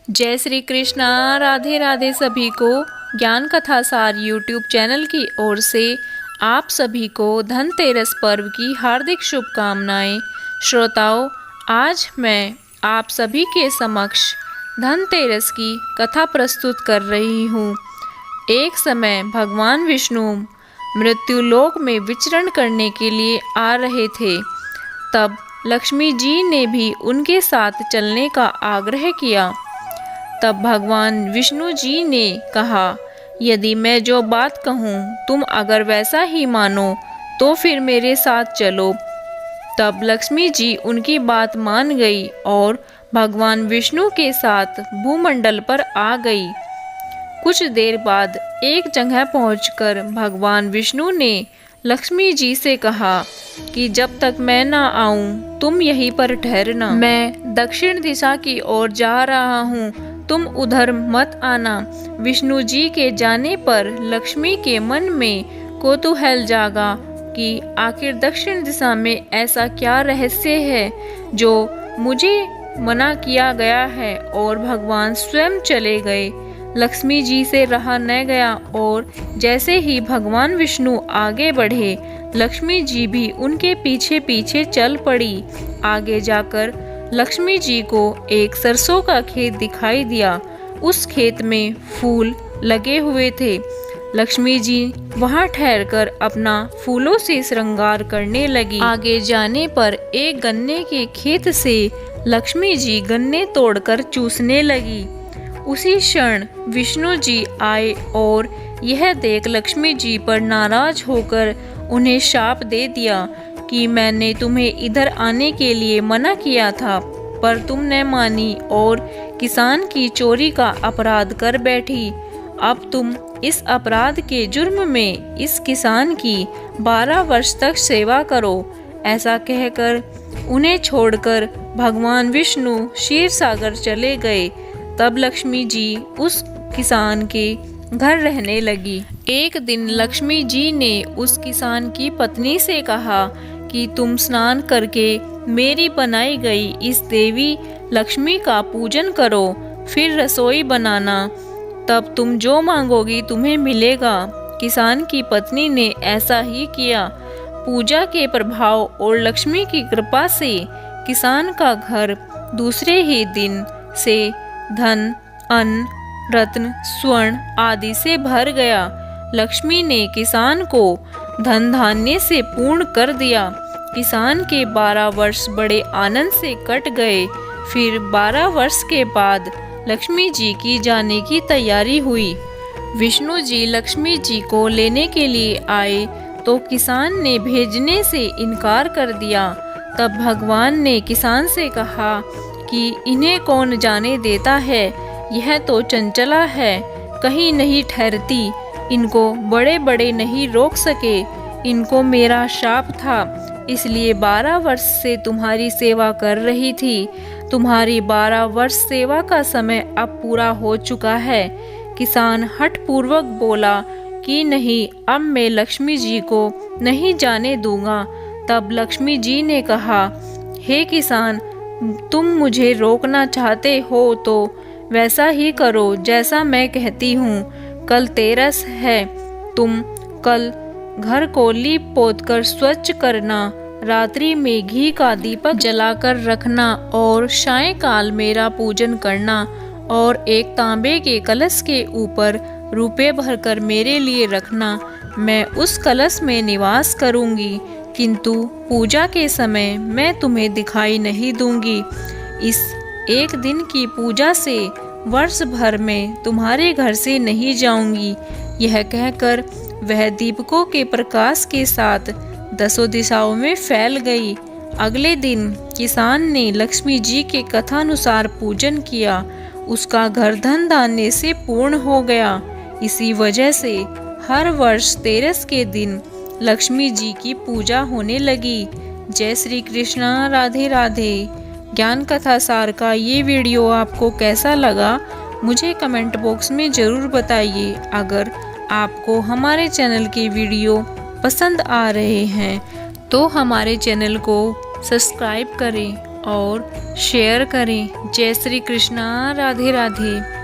जय श्री कृष्णा। राधे राधे सभी को। ज्ञान कथा सार यूट्यूब चैनल की ओर से आप सभी को धनतेरस पर्व की हार्दिक शुभकामनाएं। श्रोताओं, आज मैं आप सभी के समक्ष धनतेरस की कथा प्रस्तुत कर रही हूँ। एक समय भगवान विष्णु मृत्युलोक में विचरण करने के लिए आ रहे थे। तब लक्ष्मी जी ने भी उनके साथ चलने का आग्रह किया। तब भगवान विष्णु जी ने कहा, यदि मैं जो बात कहूँ तुम अगर वैसा ही मानो तो फिर मेरे साथ चलो। तब लक्ष्मी जी उनकी बात मान गई और भगवान विष्णु के साथ भूमंडल पर आ गई। कुछ देर बाद एक जगह पहुंचकर भगवान विष्णु ने लक्ष्मी जी से कहा कि जब तक मैं ना आऊं तुम यहीं पर ठहरना। मैं दक्षिण दिशा की ओर जा रहा हूँ, तुम उधर मत आना। विष्णु जी के जाने पर लक्ष्मी के मन में कौतूहल जागा कि आखिर दक्षिण दिशा में ऐसा क्या रहस्य है जो मुझे मना किया गया है, और भगवान स्वयं चले गए। लक्ष्मी जी से रहा न गया और जैसे ही भगवान विष्णु आगे बढ़े, लक्ष्मी जी भी उनके पीछे पीछे चल पड़ी। आगे जाकर लक्ष्मी जी को एक सरसों का खेत दिखाई दिया। उस खेत में फूल लगे हुए थे। लक्ष्मी जी वहां ठहरकर अपना फूलों से श्रृंगार करने लगी। आगे जाने पर एक गन्ने के खेत से लक्ष्मी जी गन्ने तोड़कर चूसने लगी। उसी क्षण विष्णु जी आए और यह देख लक्ष्मी जी पर नाराज होकर उन्हें शाप दे दिया कि मैंने तुम्हें इधर आने के लिए मना किया था, पर तुमने मानी और किसान की चोरी का अपराध कर बैठी। अब तुम इस अपराध के जुर्म में इस किसान की 12 वर्ष तक सेवा करो। ऐसा कहकर उन्हें छोड़कर भगवान विष्णु क्षीर सागर चले गए। तब लक्ष्मी जी उस किसान के घर रहने लगी। एक दिन लक्ष्मी जी ने उस किसान की पत्नी से कहा कि तुम स्नान करके मेरी बनाई गई इस देवी लक्ष्मी का पूजन करो, फिर रसोई बनाना, तब तुम जो मांगोगी तुम्हें मिलेगा। किसान की पत्नी ने ऐसा ही किया। पूजा के प्रभाव और लक्ष्मी की कृपा से किसान का घर दूसरे ही दिन से धन, अन्न, रत्न, स्वर्ण आदि से भर गया। लक्ष्मी ने किसान को धन धान्य से पूर्ण कर दिया। किसान के 12 वर्ष बड़े आनंद से कट गए। फिर 12 वर्ष के बाद लक्ष्मी जी की जाने की तैयारी हुई। विष्णु जी लक्ष्मी जी को लेने के लिए आए तो किसान ने भेजने से इनकार कर दिया। तब भगवान ने किसान से कहा कि इन्हें कौन जाने देता है, यह तो चंचला है, कहीं नहीं ठहरती, इनको बड़े बड़े नहीं रोक सके। इनको मेरा शाप था, इसलिए 12 वर्ष से तुम्हारी सेवा कर रही थी। तुम्हारी 12 वर्ष सेवा का समय अब पूरा हो चुका है। किसान हठपूर्वक बोला कि नहीं, अब मैं लक्ष्मी जी को नहीं जाने दूंगा। तब लक्ष्मी जी ने कहा, हे किसान, तुम मुझे रोकना चाहते हो तो वैसा ही करो जैसा मैं कहती हूँ। कल तेरस है, तुम कल घर को लीप पोत कर स्वच्छ करना, रात्रि में घी का दीपक जलाकर रखना और सायंकाल मेरा पूजन करना, और एक तांबे के कलश के ऊपर रुपए भरकर मेरे लिए रखना। मैं उस कलश में निवास करूँगी, किंतु पूजा के समय मैं तुम्हें दिखाई नहीं दूंगी। इस एक दिन की पूजा से वर्ष भर में तुम्हारे घर से नहीं जाऊंगी। यह कहकर वह दीपकों के प्रकाश के साथ 10 दिशाओं में फैल गई। अगले दिन किसान ने लक्ष्मी जी के कथानुसार पूजन किया। उसका घर धन धान्य से पूर्ण हो गया। इसी वजह से हर वर्ष तेरस के दिन लक्ष्मी जी की पूजा होने लगी। जय श्री कृष्णा। राधे राधे। ज्ञान कथा सार का ये वीडियो आपको कैसा लगा मुझे कमेंट बॉक्स में ज़रूर बताइए। अगर आपको हमारे चैनल के वीडियो पसंद आ रहे हैं तो हमारे चैनल को सब्सक्राइब करें और शेयर करें। जय श्री कृष्णा। राधे राधे।